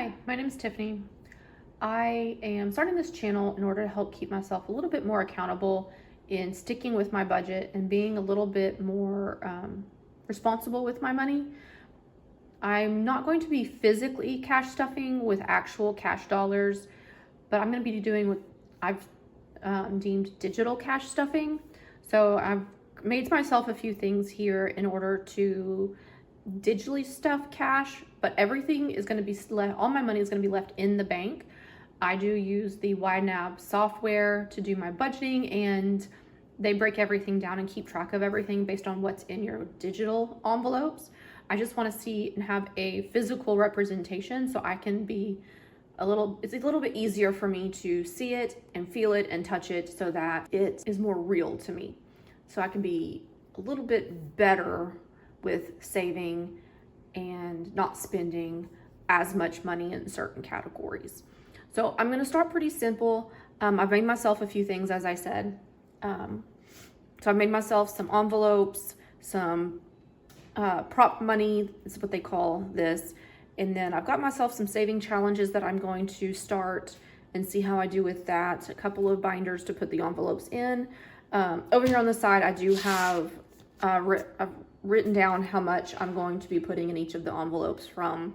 Hi, my name is Tiffany. I am starting this channel in order to help keep myself a little bit more accountable in sticking with my budget and being a little bit more responsible with my money. I'm not going to be physically cash stuffing with actual cash dollars, but I'm going to be doing what I've deemed digital cash stuffing. So I've made myself a few things here in order to digitally stuff cash, but everything is going to be left, all my money is going to be left in the bank. I do use the YNAB software to do my budgeting, and they break everything down and keep track of everything based on what's in your digital envelopes. I just want to see and have a physical representation so I can be it's a little bit easier for me to see it and feel it and touch it so that it is more real to me. So I can be a little bit better with saving and not spending as much money in certain categories. So I'm gonna start pretty simple. I've made myself a few things, as I said. So I've made myself some envelopes, some prop money is what they call this. And then I've got myself some saving challenges that I'm going to start and see how I do with that. A couple of binders to put the envelopes in. Over here on the side, I do have I've written down how much I'm going to be putting in each of the envelopes from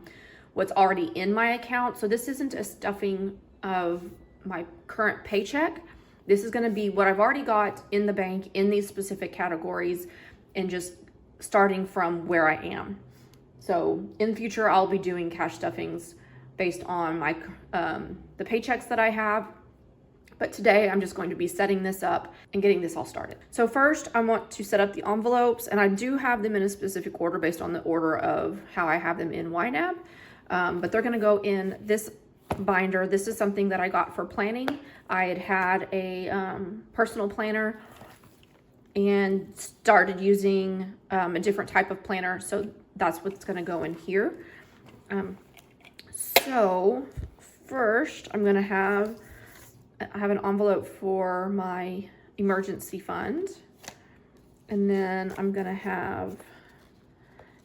what's already in my account. So this isn't a stuffing of my current paycheck. This is going to be what I've already got in the bank in these specific categories and just starting from where I am. So in the future, I'll be doing cash stuffings based on my the paychecks that I have. But today I'm just going to be setting this up and getting this all started. So first I want to set up the envelopes, and I do have them in a specific order based on the order of how I have them in YNAB. But they're gonna go in this binder. This is something that I got for planning. I had a personal planner and started using a different type of planner. So that's what's gonna go in here. So first I have an envelope for my emergency fund. And then I'm gonna have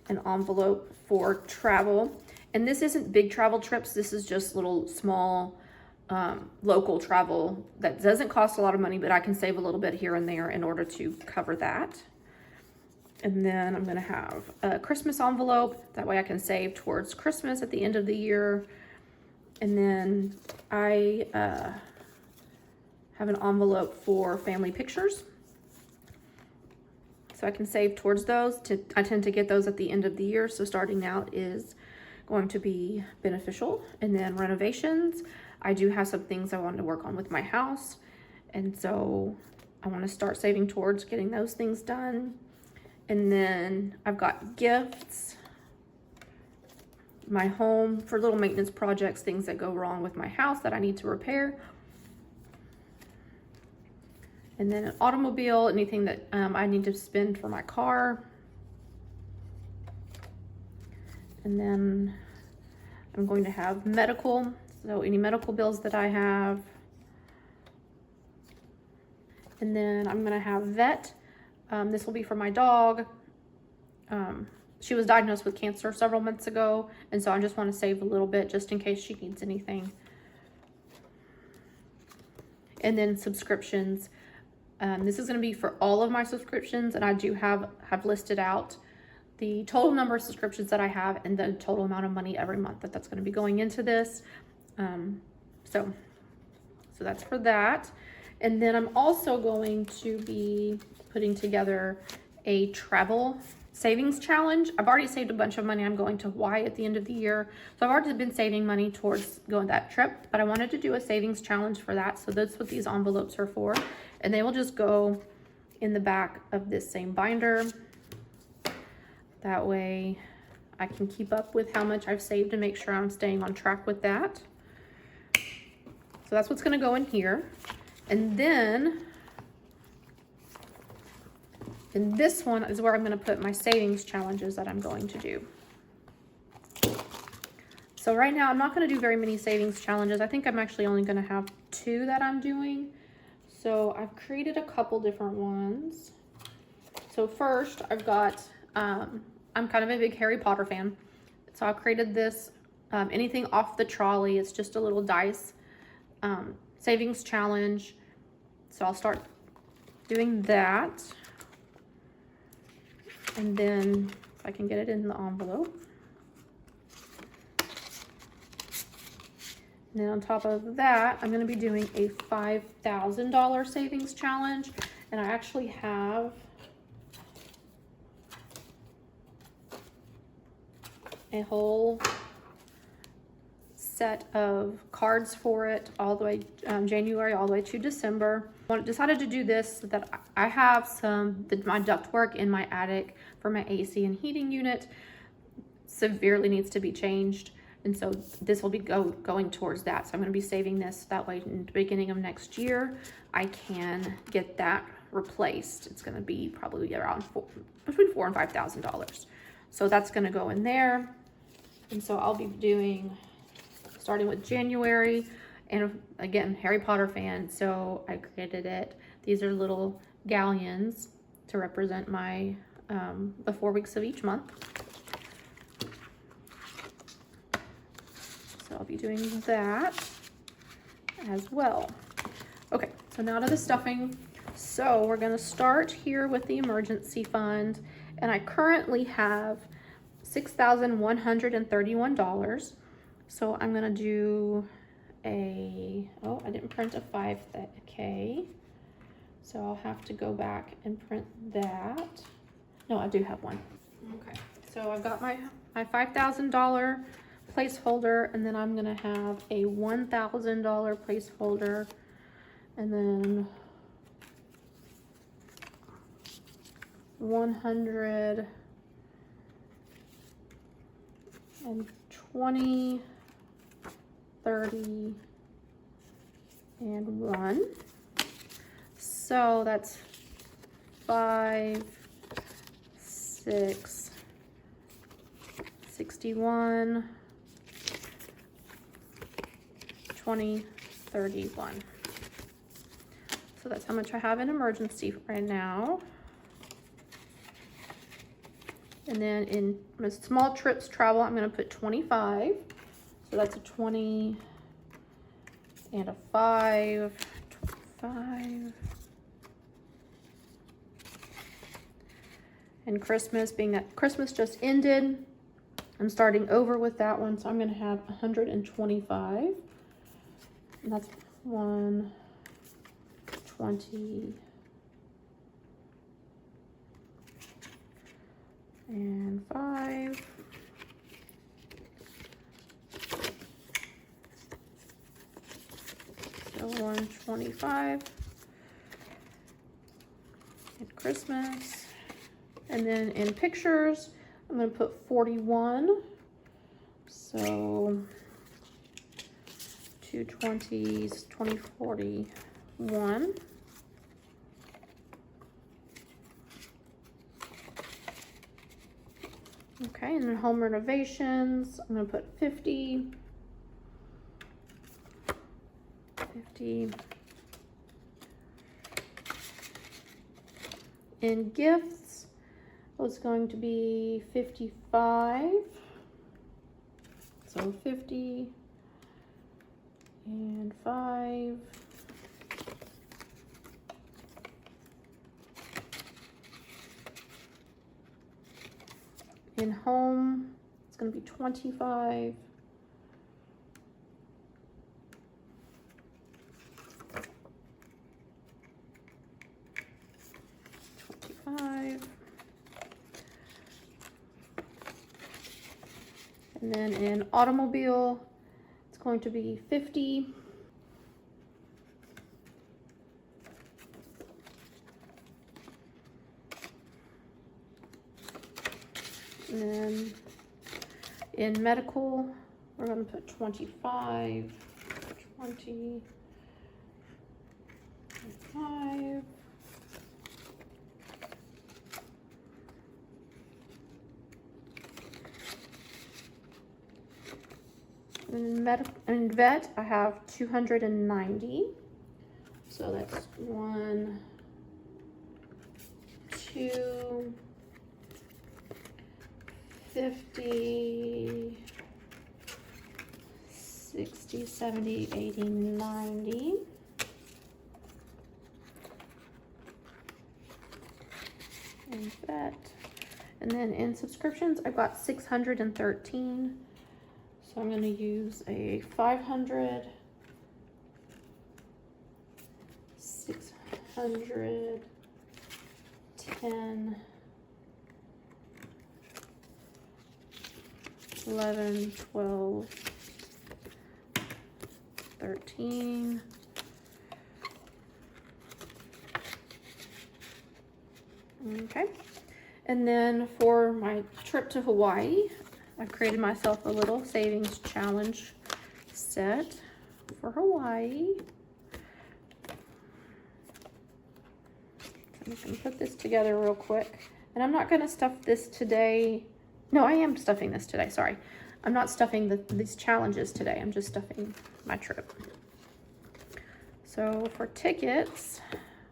an envelope for travel. And this isn't big travel trips. This is just little small local travel that doesn't cost a lot of money, but I can save a little bit here and there in order to cover that. And then I'm gonna have a Christmas envelope. That way I can save towards Christmas at the end of the year. And then I have an envelope for family pictures. So I can save towards those. I tend to get those at the end of the year, so starting out is going to be beneficial. And then renovations. I do have some things I want to work on with my house, and so I want to start saving towards getting those things done. And then I've got gifts, my home for little maintenance projects, things that go wrong with my house that I need to repair. And then an automobile, anything that I need to spend for my car. And then I'm going to have medical, so any medical bills that I have. And then I'm gonna have vet. This will be for my dog. She was diagnosed with cancer several months ago, and so I just want to save a little bit just in case she needs anything. And then subscriptions. This is going to be for all of my subscriptions, and I do have listed out the total number of subscriptions that I have and the total amount of money every month that's going to be going into this. So that's for that. And then I'm also going to be putting together a travel savings challenge. I've already saved a bunch of money. I'm going to Hawaii at the end of the year. So I've already been saving money towards going that trip, but I wanted to do a savings challenge for that. So that's what these envelopes are for. And they will just go in the back of this same binder. That way I can keep up with how much I've saved and make sure I'm staying on track with that. So that's what's gonna go in here. And then in this one is where I'm gonna put my savings challenges that I'm going to do. So right now I'm not gonna do very many savings challenges. I think I'm actually only gonna have 2 that I'm doing. So I've created a couple different ones. So first I've got, I'm kind of a big Harry Potter fan. So I created this anything off the trolley. It's just a little dice savings challenge. So I'll start doing that. And then if I can get it in the envelope. And then on top of that, I'm going to be doing a $5,000 savings challenge. And I actually have a whole set of cards for it all the way January all the way to December. I decided to do this so that I have my ductwork in my attic for my AC and heating unit severely needs to be changed. And so this will be going towards that. So I'm going to be saving this. That way in the beginning of next year, I can get that replaced. It's going to be probably around between $4,000 and $5,000. So that's going to go in there. And so I'll be doing, starting with January. And again, Harry Potter fan, so I created it. These are little galleons to represent my, the 4 weeks of each month. So I'll be doing that as well. Okay, so now to the stuffing. So we're gonna start here with the emergency fund. And I currently have $6,131. So I'm gonna do I didn't print a 5K. So I'll have to go back and print that. No, I do have one. Okay, so I've got my $5,000 placeholder, and then I'm gonna have a $1,000 placeholder, and then 120, 30, and 1. So that's 5, 6, 61, 20, 31. So that's how much I have in emergency right now. And then in my small trips travel, I'm going to put 25. So that's a 20 and a 5, 25. And Christmas, being that Christmas just ended, I'm starting over with that one. So I'm going to have 125. And that's 1, 20, and 5. So 125 at Christmas. And then in pictures, I'm going to put 41. So 2 20s, 20, 41. Okay, and then home renovations, I'm going to put 50. 50. In gifts, it's going to be 55. So 50 and 5. In home, it's going to be 25. And then in automobile, it's going to be 50. And then in medical, we're going to put 25, 20, 25. In vet, I have 290. So that's 1, 2, 50, 60, 70, 80, 90. And that. And then in subscriptions, I've got 613. So I'm going to use a 500, 600, 10, 11, 12, 13, okay. And then for my trip to Hawaii, I created myself a little savings challenge set for Hawaii. I'm just going to put this together real quick. And I'm not going to stuff this today. No, I am stuffing this today. Sorry. I'm not stuffing these challenges today. I'm just stuffing my trip. So for tickets,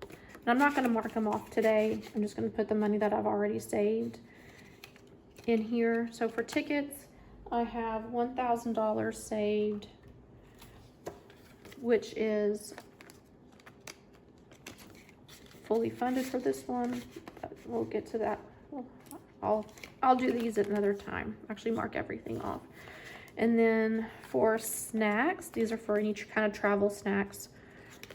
and I'm not going to mark them off today. I'm just going to put the money that I've already saved in here. So for tickets, I have $1,000 saved, which is fully funded for this one. But we'll get to that. I'll do these at another time. Actually mark everything off. And then for snacks, these are for any kind of travel snacks.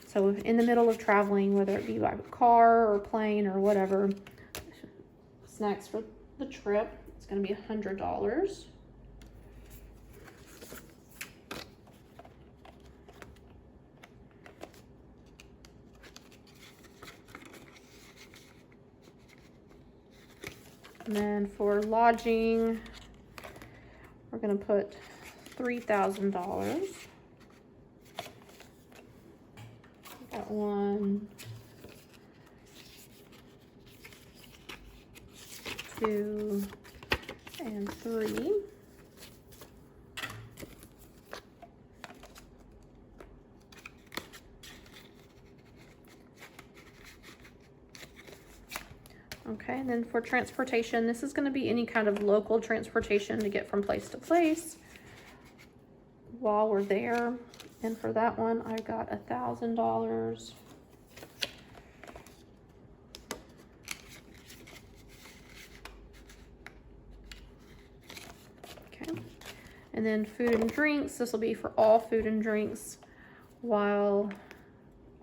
So in the middle of traveling, whether it be by car or plane or whatever, snacks for the trip, it's going to be $100. And then for lodging, we're going to put $3,000. Got 1, 2, and 3. Okay, and then for transportation, this is going to be any kind of local transportation to get from place to place while we're there. And for that one, I got $1,000. Okay, and then food and drinks. This will be for all food and drinks while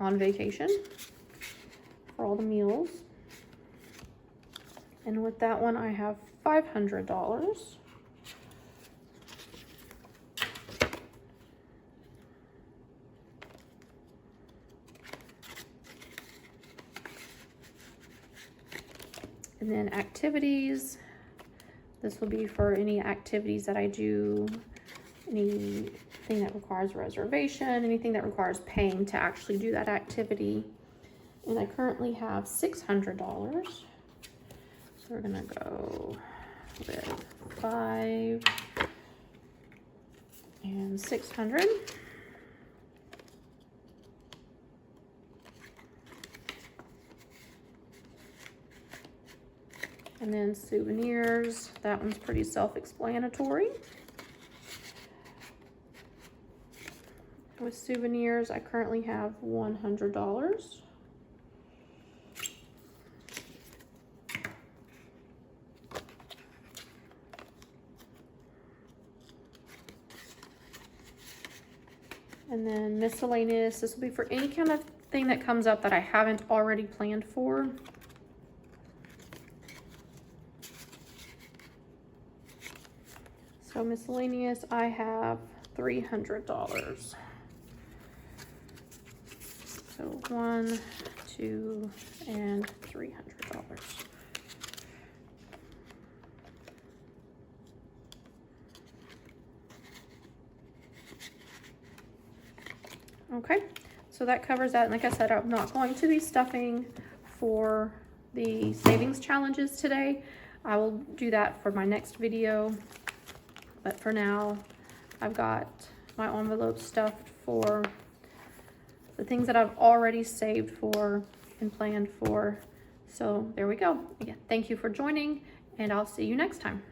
on vacation, for all the meals. And with that one, I have $500. And then activities. This will be for any activities that I do, anything that requires a reservation, anything that requires paying to actually do that activity. And I currently have $600. So we're gonna go with 5 and 600. And then souvenirs, that one's pretty self-explanatory. With souvenirs, I currently have $100. And then miscellaneous, this will be for any kind of thing that comes up that I haven't already planned for. So miscellaneous, I have $300. So 1, 2, and $300. Okay, so that covers that. And like I said, I'm not going to be stuffing for the savings challenges today. I will do that for my next video. But for now, I've got my envelope stuffed for the things that I've already saved for and planned for. So there we go. Again, thank you for joining, and I'll see you next time.